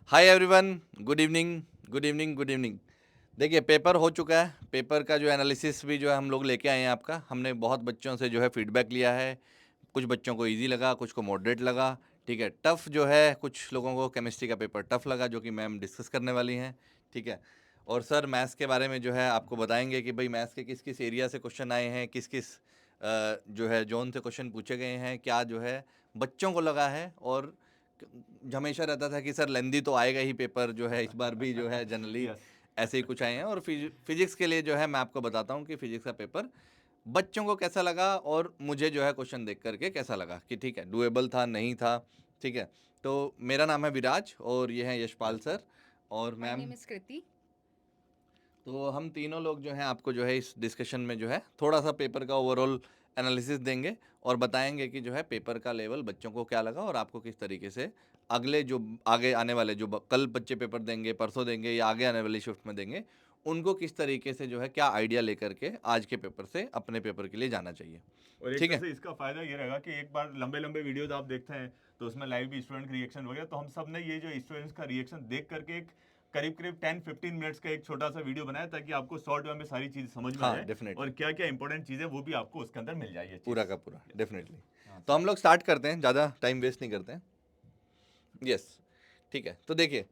Hi everyone, good evening, good evening, good evening. देखिए, paper हो चुका है। पेपर का जो एनालिसिस भी जो है हम लोग लेके आए हैं आपका। हमने बहुत बच्चों से जो है फीडबैक लिया है। कुछ बच्चों को इजी लगा, कुछ को मॉडरेट लगा। ठीक है, टफ़ जो है कुछ लोगों को केमिस्ट्री का पेपर टफ़ लगा, जो कि मैम डिस्कस करने वाली हैं। ठीक है, और सर मैथ्स के बारे में जो है आपको बताएंगे कि भाई मैथ्स के किस किस एरिया से क्वेश्चन आए हैं, किस किस जो है जोन से क्वेश्चन पूछे गए हैं, क्या जो है बच्चों को लगा है। और हमेशा रहता था कि सर लेंदी तो आएगा ही पेपर, जो है इस बार भी जो है जनरली यस। ऐसे ही कुछ आए हैं। और फिजिक्स के लिए जो है मैं आपको बताता हूँ कि फिजिक्स का पेपर बच्चों को कैसा लगा और मुझे जो है क्वेश्चन देख करके कैसा लगा कि ठीक है डुएबल था नहीं था। ठीक है, तो मेरा नाम है विराज और ये है यशपाल सर और माय मैम। नेम इज कृति। तो हम तीनों लोग जो हैं आपको जो है इस डिस्कशन में जो है थोड़ा सा पेपर का ओवरऑल एनालिसिस देंगे और बताएंगे कि जो है पेपर का लेवल बच्चों को क्या लगा और आपको किस तरीके से अगले जो आगे आने वाले जो कल बच्चे पेपर देंगे, परसों देंगे या आगे आने वाली शिफ्ट में देंगे, उनको किस तरीके से जो है क्या आइडिया लेकर के आज के पेपर से अपने पेपर के लिए जाना चाहिए। और एक ठीक तरह है। से इसका फायदा ये रहेगा कि एक बार लंबे लंबे वीडियोस आप देखते हैं तो उसमें लाइव भी स्टूडेंट का रिएक्शन वगैरह, तो हम सब ने ये जो स्टूडेंट्स का रिएक्शन देख करके एक करीब करीब 10-15 मिनट्स का एक छोटा सा वीडियो बनाया ताकि आपको शॉर्ट वे में सारी चीज़ समझ में आ हाँ, जाए और डेफिनेटली। क्या क्या इंपॉर्टेंट चीज़ें वो भी आपको उसके अंदर मिल जाए ये पूरा चीज़। का पूरा डेफिनेटली। हाँ तो सर। हम लोग स्टार्ट करते हैं, ज़्यादा टाइम वेस्ट नहीं करते हैं। यस, ठीक है। तो देखिए,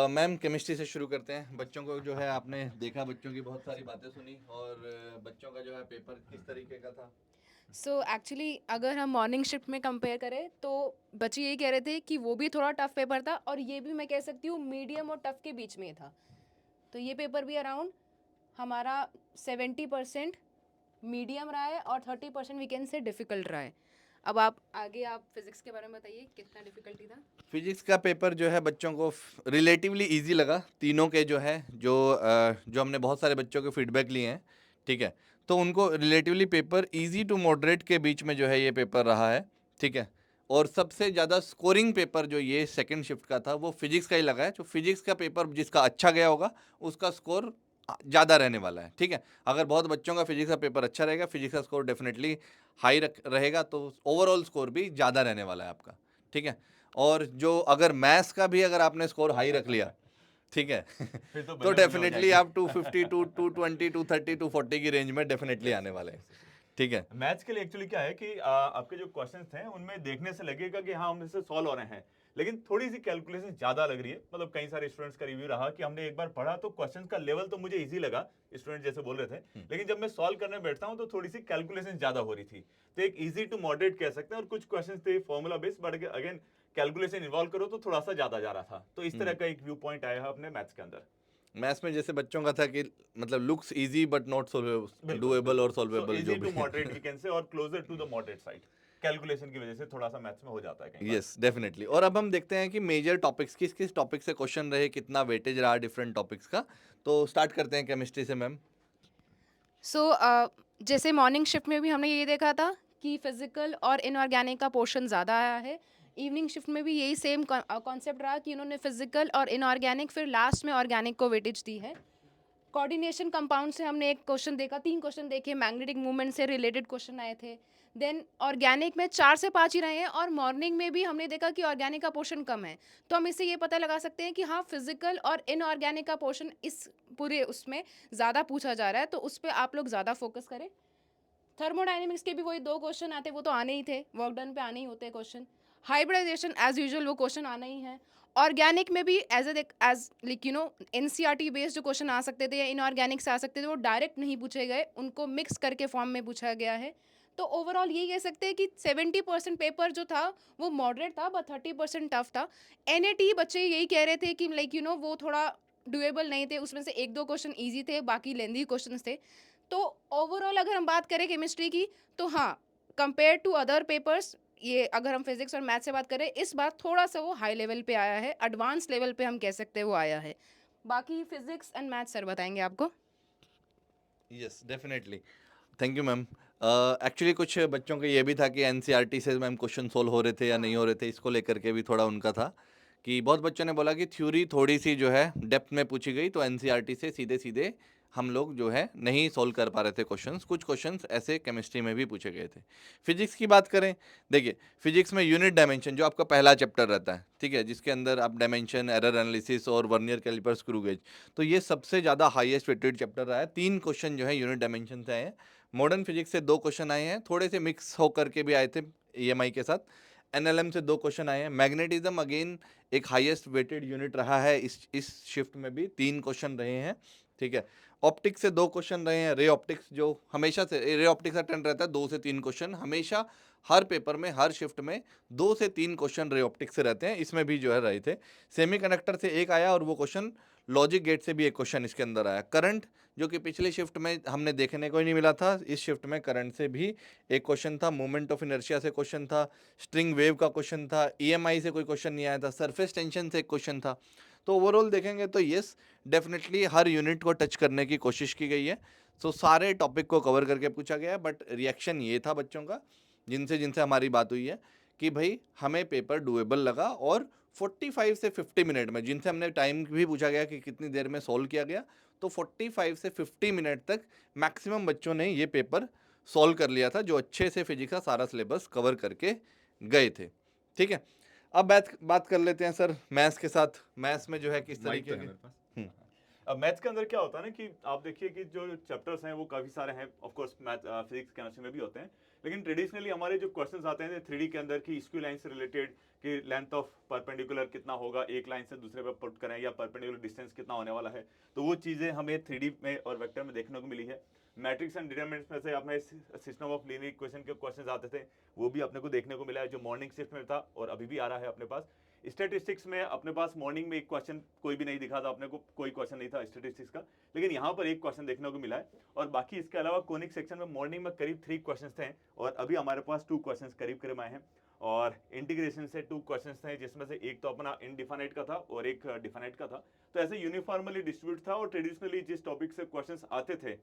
मैम केमिस्ट्री से शुरू करते हैं। बच्चों को जो है आपने देखा, बच्चों की बहुत सारी बातें सुनी और बच्चों का जो है पेपर किस तरीके का था। सो एक्चुअली अगर हम मॉर्निंग शिफ्ट में कंपेयर करें तो बच्चे यही कह रहे थे कि वो भी थोड़ा टफ पेपर था और ये भी मैं कह सकती हूँ मीडियम और टफ के बीच में था। तो ये पेपर भी अराउंड हमारा 70% मीडियम रहा है और 30% वी कैन से डिफ़िकल्ट रहा है। अब आप फिजिक्स के बारे में बताइए कितना डिफ़िकल्टी था। फिजिक्स का पेपर जो है बच्चों को रिलेटिवली इजी लगा। तीनों के जो है जो हमने बहुत सारे बच्चों के फीडबैक लिए हैं। ठीक है, तो उनको relatively paper easy to moderate के बीच में जो है ये पेपर रहा है। ठीक है, और सबसे ज़्यादा स्कोरिंग पेपर जो ये सेकंड शिफ्ट का था वो फिजिक्स का ही लगा है। जो फिजिक्स का पेपर जिसका अच्छा गया होगा उसका स्कोर ज़्यादा रहने वाला है। ठीक है, अगर बहुत बच्चों का फिजिक्स का पेपर अच्छा रहेगा, फिजिक्स का स्कोर डेफिनेटली हाई रहेगा, तो ओवरऑल स्कोर भी ज़्यादा रहने वाला है आपका। ठीक है, और जो अगर मैथ्स का भी अगर आपने स्कोर हाई रख लिया, ठीक है फिर तो तो बल्ले बल्ले हो डेफिनेटली जाएगी। आप 250 220 230 240 की रेंज में डेफिनेटली यस आने यस वाले हैं। Yes yes. ठीक है। मैथ्स के लिए एक्चुअली क्या है कि आपके जो क्वेश्चंस थे उनमें देखने से लगेगा कि हाँ हम इसे सॉल्व हो रहे हैं, लेकिन थोड़ी सी कैलकुलेशन ज्यादा लग रही है। मतलब कई सारे स्टूडेंट्स का रिव्यू रहा कि हमने एक बार पढ़ा तो क्वेश्चंस का लेवल तो मुझे इजी लगा, स्टूडेंट जैसे बोल रहे थे, लेकिन जब मैं सॉल्व करने बैठता हूँ तो थोड़ी सी कैलकुलेशन ज्यादा हो रही थी। तो एक इजी टू मॉडरेट कह सकते हैं, और कुछ क्वेश्चन थे formula based but again calculation involve करो तो थोड़ा सा ज्यादा जा रहा था। तो इस तरह का एक व्यू पॉइंट आया है अपने मैथ्स के अंदर। मैथ्स में जैसे बच्चों का था कि मतलब लुक्स इजी बट नॉट बिल्कुल डुएबल और बिल्कुल। सो सॉल्वेबल जो इजी भी to moderate we can say, और closer to the moderate side. Calculation की वजह से थोड़ा सा मैथ्स में हो जाता है कई बार। Yes definitely. और अब हम देखते हैं कि मेजर टॉपिक्स किस किस टॉपिक से क्वेश्चन रहे, कितना वेटेज रहा डिफरेंट टॉपिक्स का। तो स्टार्ट करते हैं केमिस्ट्री से मैम। सो जैसे मॉर्निंग शिफ्ट में भी हमने ये देखा था कि फिजिकल और इनऑर्गेनिक का पोर्शन ज़्यादा आया है। इवनिंग शिफ्ट में भी यही सेम कॉन्सेप्ट रहा कि उन्होंने फिजिकल और इनऑर्गेनिक फिर लास्ट में ऑर्गेनिक को वेटेज दी है। कोऑर्डिनेशन कंपाउंड से हमने एक क्वेश्चन देखा, 3 क्वेश्चन देखे, मैग्नेटिक मूवमेंट से रिलेटेड क्वेश्चन आए थे। देन ऑर्गेनिक में 4 से 5 ही रहे हैं और मॉर्निंग में भी हमने देखा कि ऑर्गेनिक का पोर्शन कम है। तो हम इससे ये पता लगा सकते हैं कि हाँ, फिजिकल और इनऑर्गेनिक का पोर्शन इस पूरे उसमें ज़्यादा पूछा जा रहा है, तो उस पे आप लोग ज़्यादा फोकस करें। थर्मोडायनेमिक्स के भी वही 2 क्वेश्चन आते, वो तो आने ही थे, वर्क डन पे आने ही होते हैं क्वेश्चन। हाइब्रिडाइजेशन एज़ यूजुअल वो क्वेश्चन आना ही है। ऑर्गेनिक में भी एज़ लाइक एनसीईआरटी बेस्ड जो क्वेश्चन आ सकते थे या इनऑर्गेनिक से आ सकते थे, वो डायरेक्ट नहीं पूछे गए, उनको मिक्स करके फॉर्म में पूछा गया है। तो ओवरऑल यही कह सकते हैं कि 70% पेपर जो था वो मॉडरेट था, बट 30% टफ था। एनएटी बच्चे यही कह रहे थे कि वो थोड़ा डुएबल नहीं थे, उसमें से 1-2 क्वेश्चन ईज़ी थे, बाकी लेंथी क्वेश्चंस थे। तो ओवरऑल अगर हम बात करें केमिस्ट्री की, तो हाँ, कंपेयर टू अदर पेपर्स, ये अगर हम फिजिक्स और मैथ से बात करें, इस बार थोड़ा सा वो हाई लेवल पे आया है, एडवांस लेवल पे हम कह सकते हैं वो आया है। बाकी फिजिक्स एंड मैथ सर बताएंगे आपको। Yes definitely. Thank you ma'am. Actually कुछ बच्चों का ये भी था कि एनसीईआरटी से मैम क्वेश्चन सोल्व हो रहे थे या नहीं हो रहे थे, इसको लेकर के भी थोड़ा उनका था कि बहुत बच्चों ने बोला कि थ्योरी थोड़ी सी जो है डेप्थ में पूछी गई, तो एनसीईआरटी से सीधे सीधे हम लोग जो है नहीं सॉल्व कर पा रहे थे क्वेश्चंस। कुछ क्वेश्चंस ऐसे केमिस्ट्री में भी पूछे गए थे। फिजिक्स की बात करें, देखिए फिजिक्स में यूनिट डायमेंशन जो आपका पहला चैप्टर रहता है, ठीक है, जिसके अंदर आप डायमेंशन, एरर एनालिसिस और वर्नियर कैलिपर, स्क्रू गेज, तो ये सबसे ज़्यादा हाईएस्ट वेटेड चैप्टर रहा है। 3 क्वेश्चन जो है यूनिट डायमेंशन से आए हैं। मॉडर्न फिजिक्स से 2 क्वेश्चन आए हैं, थोड़े से मिक्स होकर के भी आए थे ईएमआई के साथ। एनएलएम से 2 क्वेश्चन आए हैं। मैग्नेटिज्म अगेन एक हाईएस्ट वेटेड यूनिट रहा है, इस शिफ्ट में भी 3 क्वेश्चन रहे हैं, ठीक है। ऑप्टिक्स से 2 क्वेश्चन रहे हैं। रे ऑप्टिक्स जो हमेशा से रे ऑप्टिक्स का ट्रेंड रहता है 2 से 3 क्वेश्चन हमेशा, हर पेपर में, हर शिफ्ट में 2 से 3 क्वेश्चन रे ऑप्टिक्स से रहते हैं, इसमें भी जो है रहे थे। सेमीकंडक्टर से एक आया और वो क्वेश्चन लॉजिक गेट से भी एक क्वेश्चन इसके अंदर आया। करंट जो कि पिछले शिफ्ट में हमने देखने को ही नहीं मिला था, इस शिफ्ट में करंट से भी एक क्वेश्चन था। मोमेंट ऑफ इनर्शिया से क्वेश्चन था। स्ट्रिंग वेव का क्वेश्चन था। ईएमआई से कोई क्वेश्चन नहीं आया था। सरफेस टेंशन से एक क्वेश्चन था। तो ओवरऑल देखेंगे तो यस, डेफिनेटली हर यूनिट को टच करने की कोशिश की गई है। सो सारे टॉपिक को कवर करके पूछा गया है। बट रिएक्शन ये था बच्चों का जिनसे जिनसे हमारी बात हुई है कि भाई हमें पेपर डुएबल लगा, और 45 से 50 मिनट में, जिनसे हमने टाइम भी पूछा गया कि कितनी देर में सॉल्व किया गया, तो 45 से 50 मिनट तक मैक्सिमम बच्चों ने ये पेपर सॉल्व कर लिया था, जो अच्छे से फिजिक्स का सारा सिलेबस कवर करके गए थे, ठीक है। अब बात कर लेते हैं सर मैथ्स के साथ। मैथ्स में जो है किस माइक तरीके तो है की मेरे पास। अब मैथ्स के अंदर क्या होता है ना कि आप देखिए कि जो चैप्टर्स हैं वो काफ़ी सारे हैं। Of course math physics chemistry में भी होते हैं, लेकिन ट्रेडिशनली हमारे जो क्वेश्चंस आते हैं 3D के अंदर की स्क्यू लाइन से रिलेटेड, कि लेंथ ऑफ परपेंडिकुलर कितना होगा एक लाइन से दूसरे पे पुट करें, या परपेंडिकुलर डिस्टेंस कितना होने वाला है, तो वो चीज़ें हमें 3D में और वेक्टर में देखने को मिली है। मैट्रिक्स एंड डिटरमिनेंट्स में से अपने सिस्टम ऑफ लीनियर इक्वेशन के क्वेश्चंस आते थे, वो भी अपने को देखने को मिला है, जो मॉर्निंग शिफ्ट में था और अभी भी आ रहा है अपने पास। स्टैटिस्टिक्स में अपने पास मॉर्निंग में एक क्वेश्चन कोई भी नहीं दिखा था अपने को, कोई क्वेश्चन नहीं था स्टैटिस्टिक्स का, लेकिन यहाँ पर एक क्वेश्चन देखने को मिला है। और बाकी इसके अलावा कोनिक सेक्शन में मॉर्निंग में करीब 3 क्वेश्चंस थे, और अभी हमारे पास 2 क्वेश्चंस करीब करीब आए हैं। और इंटीग्रेशन से 2 क्वेश्चंस थे, जिसमें से एक तो अपना इनडिफाइनाइट का था और एक डिफाइनाइट का था। तो ऐसे यूनिफॉर्मली डिस्ट्रीब्यूट था, और ट्रेडिशनली जिस टॉपिक से क्वेश्चंस आते थे,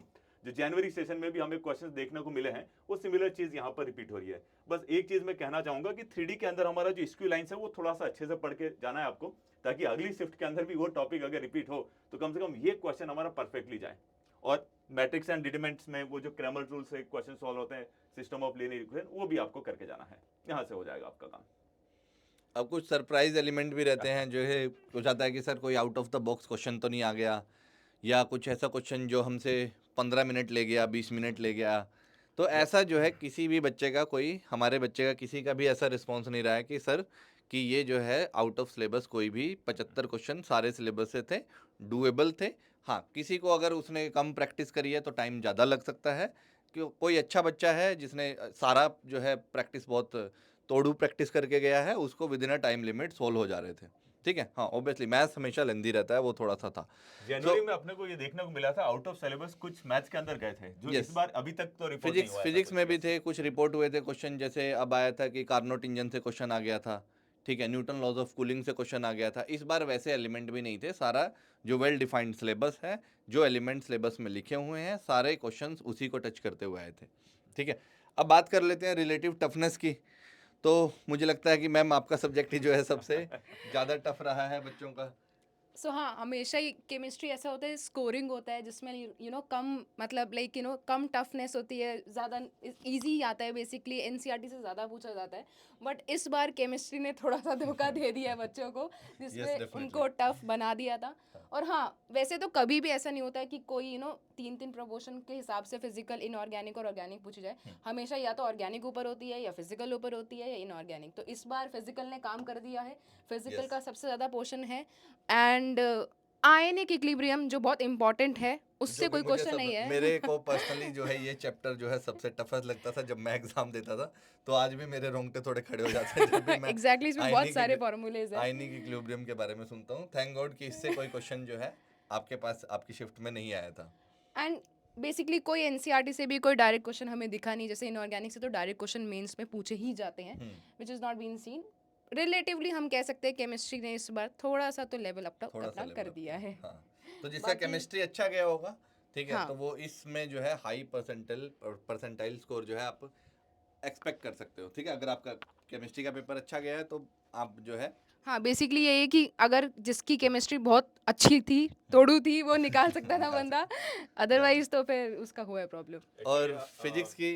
जो जनवरी सेशन में भी हमें क्वेश्चंस देखने को मिले हैं, वो सिमिलर चीज यहाँ पर रिपीट हो रही है। बस एक चीज मैं कहना चाहूंगा कि 3D के अंदर हमारा जो स्क्यू लाइंस है वो थोड़ा सा अच्छे से पढ़ के जाना है आपको, ताकि अगली शिफ्ट के अंदर भी वो टॉपिक अगर रिपीट हो तो कम से कम ये क्वेश्चन हमारा परफेक्टली जाए। और मैट्रिक्स एंड डिटरमिनेंट्स में वो जो क्रैमर रूल से क्वेश्चन सॉल्व होते हैं, सिस्टम ऑफ लीनियर इक्वेशन, वो भी आपको करके जाना है, यहाँ से हो जाएगा आपका काम। अब कुछ सरप्राइज एलिमेंट भी रहते हैं, जो है कुछ आता है कि सर कोई out of the box question तो नहीं आ गया, या कुछ ऐसा क्वेश्चन जो हमसे 15 मिनट ले गया, 20 मिनट ले गया। तो ऐसा जो है किसी भी बच्चे का, कोई हमारे बच्चे का किसी का भी ऐसा रिस्पॉन्स नहीं रहा है कि सर कि ये जो है आउट ऑफ सिलेबस, कोई भी 75 क्वेश्चन सारे सिलेबस से थे, डूएबल थे। हाँ, किसी को अगर उसने कम प्रैक्टिस करी है तो टाइम ज़्यादा लग सकता है। कि कोई अच्छा बच्चा है जिसने सारा जो है प्रैक्टिस बहुत तोड़ू प्रैक्टिस करके गया है, उसको with in a time limit solve हो जा रहे थे, ठीक है। हाँ, ऑब्वियसली मैथ्स हमेशा लेंदी रहता है, वो थोड़ा सा था। जनवरी में अपने को ये देखने को मिला था आउट ऑफ सिलेबस कुछ मैथ्स के अंदर गए थे, जो Yes. इस बार अभी तक तो रिपोर्ट नहीं फिजिक्स हुआ है। फिजिक्स में भी थे, कुछ रिपोर्ट हुए थे क्वेश्चन, जैसे अब आया था कि कार्नोट इंजन से क्वेश्चन आ गया था, ठीक है, न्यूटन लॉज ऑफ कूलिंग से क्वेश्चन आ गया था। इस बार वैसे एलिमेंट भी नहीं थे, सारा जो वेल डिफाइंड सिलेबस है, जो एलिमेंट सिलेबस में लिखे हुए हैं, सारे क्वेश्चंस उसी को टच करते हुए आए थे, ठीक है। अब बात कर लेते हैं रिलेटिव टफनेस की। तो मुझे लगता है कि मैम आपका सब्जेक्ट ही जो है सबसे ज़्यादा टफ रहा है बच्चों का। सो हाँ, हमेशा ही केमिस्ट्री ऐसा होता है, स्कोरिंग होता है जिसमें यू नो कम, मतलब like you know come toughness होती है, ज़्यादा इजी आता है, बेसिकली एनसीईआरटी से ज़्यादा पूछा जाता है। बट इस बार केमिस्ट्री ने थोड़ा सा धोखा दे दिया है बच्चों को, जिसमें definitely. उनको टफ बना दिया था। और हाँ, वैसे तो कभी भी ऐसा नहीं होता है कि कोई यू नो 3 प्रपोर्शन के हिसाब से फिजिकल, इनऑर्गेनिक और ऑर्गेनिक पूछी जाए। हमेशा या तो ऑर्गेनिक ऊपर होती है, या फिजिकल ऊपर होती है, या इनऑर्गेनिक। तो इस बार फिजिकल ने काम कर दिया है, फिजिकल Yes. का सबसे ज़्यादा पोर्शन है। एंड आयनिक इक्विलिब्रियम जो बहुत इंपॉर्टेंट है, उससे जो कि कोई मुझे क्वेश्चन नहीं है। मेरे को पर्सनली जो है ये चैप्टर जो है सबसे टफेस्ट लगता था जब मैं एग्जाम देता था। तो आज भी मेरे रोंगटे थोड़े खड़े हो जाते हैं जब भी मैं एग्जैक्टली, इसमें बहुत सारे फॉर्मूलेज हैं। आयनिक इक्विलिब्रियम के बारे में सुनता हूँ। थैंक गॉड कि इससे कोई क्वेश्चन जो है आपके पास आपकी शिफ्ट में नहीं आया था। एंड बेसिकली कोई एनसीईआरटी से भी कोई डायरेक्ट क्वेश्चन हमें दिखा नहीं, जैसे इनऑर्गेनिक से तो डायरेक्ट क्वेश्चन मेंस में पूछे ही जाते हैं, which is not been seen. Relatively हम कह सकते हैं केमिस्ट्री ने इस बार थोड़ा सा तो लेवल अप थोड़ा सा अपना कर level up दिया है। हाँ, तो जिसका बाकी- केमिस्ट्री अच्छा गया होगा, ठीक है, हाँ। तो वो इसमें जो है हाई परसेंटाइल स्कोर जो है आप एक्सपेक्ट कर सकते हो, ठीक है। अगर आपका केमिस्ट्री का पेपर अच्छा गया है तो आप जो है हाँ, बेसिकली ये है कि अगर जिसकी केमिस्ट्री बहुत अच्छी थी, तोड़ू थी, वो निकाल सकता था बंदा, अदरवाइज़ तो फिर उसका हुआ है प्रॉब्लम। और फिजिक्स की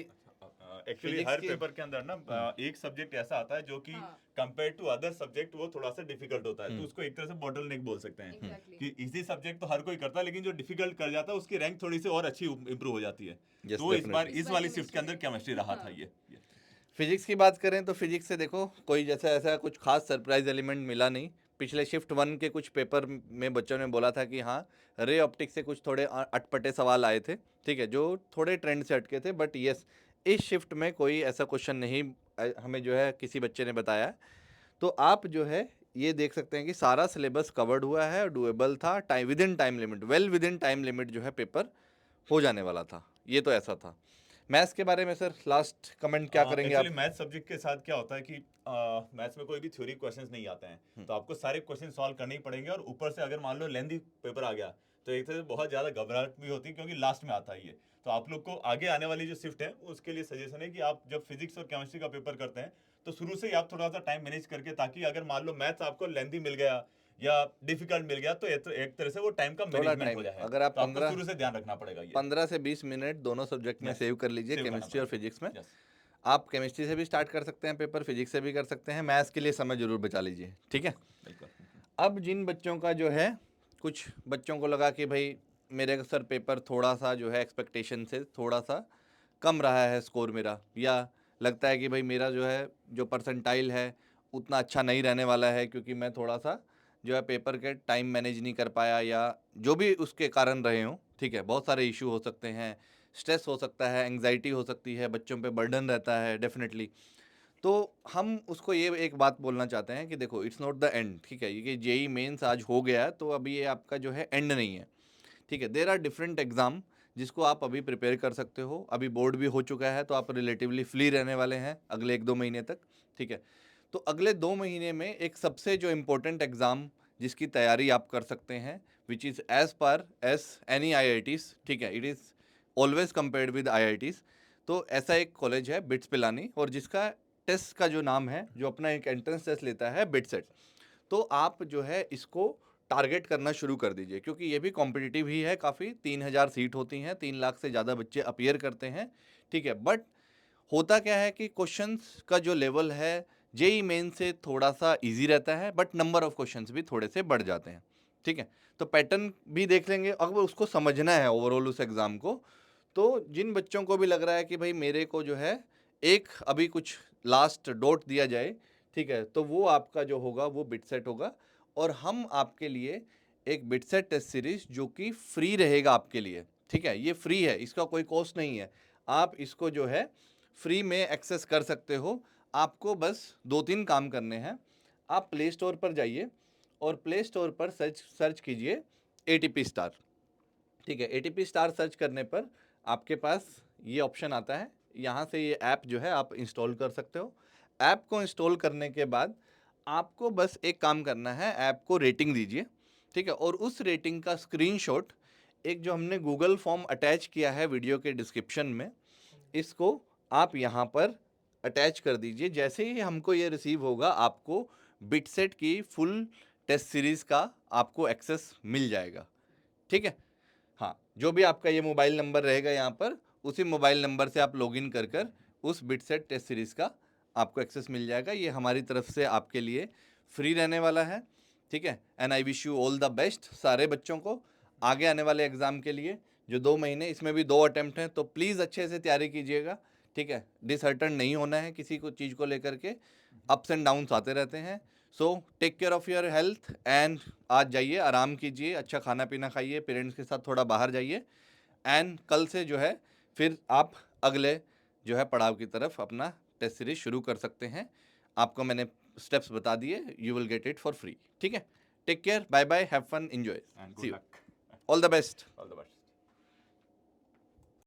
एक्चुअली फिजिक्स हर की पेपर के अंदर ना एक सब्जेक्ट ऐसा आता है जो कि हाँ। कंपेयर टू अदर सब्जेक्ट वो थोड़ा सा डिफिकल्ट होता है, तो उसको एक तरह से बॉटल नेक बोल सकते हैं एग्ज़ैक्टली। कि इजी सब्जेक्ट तो हर कोई करता है, लेकिन जो डिफिकल्ट कर जाता है उसकी रैंक थोड़ी सी और अच्छी इंप्रूव हो जाती है। यस तो इस बार डेफिनेटली इस इस बार वाली शिफ्ट के केमिस्ट्री अंदर में। केमिस्ट्री रहा था हाँ। ये। फिजिक्स की बात करें तो फिजिक्स से देखो कोई जैसा ऐसा कुछ खास सरप्राइज एलिमेंट मिला नहीं। पिछले शिफ्ट 1 के कुछ पेपर में बच्चों ने बोला था कि हाँ रे ऑप्टिक्स से कुछ थोड़े अटपटे सवाल आए थे, ठीक है, जो थोड़े ट्रेंड से हटके थे, बट यस इस शिफ्ट में कोई ऐसा क्वेश्चन नहीं हमें जो है किसी बच्चे ने बताया है। तो आप जो है ये देख सकते हैं कि सारा सिलेबस कवर्ड हुआ है और डुएबल था, time with in time limit, well with in time limit जो है पेपर हो जाने वाला था। ये तो ऐसा था। मैथ्स के बारे में सर लास्ट कमेंट क्या करेंगे आप? एक्चुअली मैथ सब्जेक्ट के साथ क्या होता है कि मैथ्स में कोई भी थ्योरी क्वेश्चंस नहीं आते हैं, तो आपको सारे क्वेश्चन सॉल्व करने ही पड़ेंगे, और ऊपर से अगर मान लो लेंथी पेपर आ गया तो एक तरह से बहुत ज्यादा घबराहट भी होती है, क्योंकि लास्ट में आता है ये। तो आप लोग को आगे आने वाली जो शिफ्ट है उसके लिए सजेशन है कि आप जब फिजिक्स और केमिस्ट्री का पेपर करते हैं तो शुरू से ही आप थोड़ा सा टाइम मैनेज करके, ताकि अगर मान लो मैथ्स आपको लेंथी मिल गया या डिफिकल्ट मिल गया तो एक तरह से वो टाइम का थोड़ा मैनेजमेंट हो टाइम, जाए, अगर आप तो आपको शुरू से ध्यान रखना पड़ेगा ये। 15 से 20 मिनट दोनों सब्जेक्ट में Yes, सेव कर लीजिए, सेव करना केमिस्ट्री और पड़ेगा। फिजिक्स में। Yes. आप केमिस्ट्री से भी स्टार्ट कर सकते हैं पेपर, फिजिक्स से भी कर सकते हैं, मैथ्स के लिए समय जरूर बचा लीजिए, ठीक है। बिल्कुल। अब जिन बच्चों का जो है, कुछ बच्चों को लगा कि भाई मेरे सर पेपर थोड़ा सा जो है एक्सपेक्टेशन से थोड़ा सा कम रहा है स्कोर मेरा, या लगता है कि भाई मेरा जो है जो परसेंटाइल है उतना अच्छा नहीं रहने वाला है, क्योंकि मैं थोड़ा सा जो है पेपर के टाइम मैनेज नहीं कर पाया, या जो भी उसके कारण रहे हों, ठीक है, बहुत सारे इशू हो सकते हैं, स्ट्रेस हो सकता है, एंग्जाइटी हो सकती है, बच्चों पे बर्डन रहता है डेफिनेटली। तो हम उसको ये एक बात बोलना चाहते हैं कि देखो इट्स नॉट द एंड, ठीक है, ये जेई मेंस आज हो गया है तो अभी ये आपका जो है एंड नहीं है, ठीक है। देर आर डिफरेंट एग्जाम जिसको आप अभी प्रिपेयर कर सकते हो। अभी बोर्ड भी हो चुका है तो आप रिलेटिवली फ्री रहने वाले हैं अगले 1-2 महीने तक, ठीक है। तो अगले 2 महीने में एक सबसे जो इम्पोर्टेंट एग्ज़ाम जिसकी तैयारी आप कर सकते हैं, which is as per as any IITs, ठीक है, it is always compared with IITs। तो ऐसा एक कॉलेज है बिट्स पिलानी, और जिसका टेस्ट का जो नाम है, जो अपना एक एंट्रेंस टेस्ट लेता है, बिटसेट। तो आप जो है इसको टारगेट करना शुरू कर दीजिए, क्योंकि ये भी कॉम्पिटिटिव ही है काफ़ी। 3000 सीट होती हैं, 3 लाख से ज़्यादा बच्चे अपीयर करते हैं, ठीक है। बट होता क्या है कि क्वेश्चंस का जो लेवल है जेई मेन से थोड़ा सा इजी रहता है, बट नंबर ऑफ क्वेश्चंस भी थोड़े से बढ़ जाते हैं, ठीक है। तो पैटर्न भी देख लेंगे, अगर उसको समझना है ओवरऑल उस एग्ज़ाम को। तो जिन बच्चों को भी लग रहा है कि भाई मेरे को जो है एक अभी कुछ लास्ट डॉट दिया जाए, ठीक है, तो वो आपका जो होगा वो बिटसेट होगा, और हम आपके लिए एक बिटसेट टेस्ट सीरीज जो कि फ्री रहेगा आपके लिए, ठीक है, ये फ्री है, इसका कोई कॉस्ट नहीं है। आप इसको जो है फ्री में एक्सेस कर सकते हो। आपको बस 2-3 काम करने हैं। आप प्ले स्टोर पर जाइए और प्ले स्टोर पर सर्च कीजिए ATP स्टार, ठीक है। ATP स्टार सर्च करने पर आपके पास ये ऑप्शन आता है, यहाँ से ये ऐप जो है आप इंस्टॉल कर सकते हो। ऐप को इंस्टॉल करने के बाद आपको बस एक काम करना है, ऐप को रेटिंग दीजिए, ठीक है, और उस रेटिंग का स्क्रीनशॉट, एक जो हमने गूगल फॉर्म अटैच किया है वीडियो के डिस्क्रिप्शन में, इसको आप यहाँ पर अटैच कर दीजिए। जैसे ही हमको ये रिसीव होगा, आपको बिटसेट की फुल टेस्ट सीरीज़ का आपको एक्सेस मिल जाएगा, ठीक है। हाँ, जो भी आपका ये मोबाइल नंबर रहेगा यहाँ पर, उसी मोबाइल नंबर से आप लॉगिन कर कर उस बिटसेट टेस्ट सीरीज़ का आपको एक्सेस मिल जाएगा। ये हमारी तरफ से आपके लिए फ्री रहने वाला है, ठीक है। And I wish you all the best सारे बच्चों को आगे आने वाले एग्ज़ाम के लिए। जो 2 महीने, इसमें भी 2 अटैम्प्ट हैं, तो प्लीज़ अच्छे से तैयारी कीजिएगा, ठीक है। डिसहर्टन नहीं होना है किसी को चीज़ को लेकर के, अप्स एंड डाउन्स आते रहते हैं। So take care of your health, and आज जाइए आराम कीजिए, अच्छा खाना पीना खाइए, पेरेंट्स के साथ थोड़ा बाहर जाइए, एंड कल से जो है फिर आप अगले जो है पड़ाव की तरफ अपना टेस्ट सीरीज शुरू कर सकते हैं। आपको मैंने स्टेप्स बता दिए, you will get it for free, ठीक है। Take care, bye bye, have fun, enjoy, And see good you, luck. All the best. All the best.